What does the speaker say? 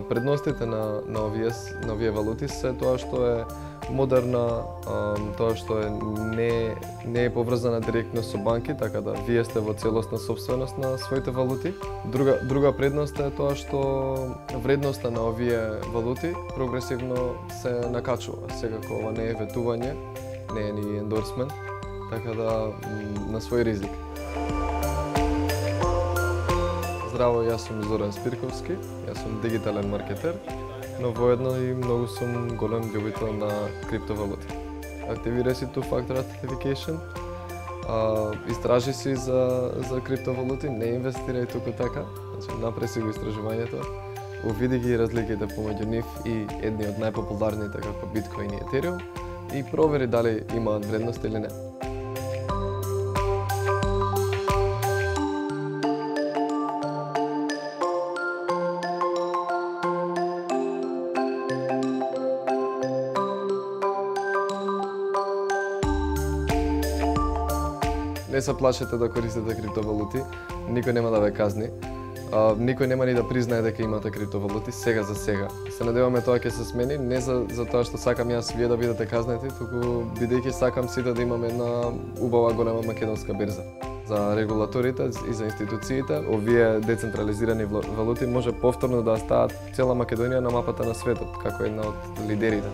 Предностите на овие валути се тоа што е модерна, тоа што не е поврзана директно со банки, така да вие сте во целосна собственост на своите валути. Друга предност е тоа што вредноста на овие валути прогресивно се накачува. Секако ова не е ветување, не е ни ендорсмент, така да на свој ризик. Здраво, јас сум Зоран Спирковски, јас сум дигитален маркетер, но воедно и многу сум голем љубител на криптовалути. Активирај си two-factor authentication, истражи си за криптовалути, не инвестирај туку така, значи направи си го истражувањето, увиди ги разликите помеѓу нив и едни од најпопуларните како Биткоин и Етериум и провери дали имаат вредност или не. Не се плашете да користите криптовалути, никој нема да ве казни. Никој нема ни да признае дека имате криптовалути сега за сега. Се надеваме тоа ќе се смени, не за тоа што сакам јас вие да бидете казнети, туку бидејќи сакам сите да имаме една убава голема македонска берза. За регулаторите и за институциите, овие децентрализирани валути може повторно да стават цела Македонија на мапата на светот, како една од лидерите.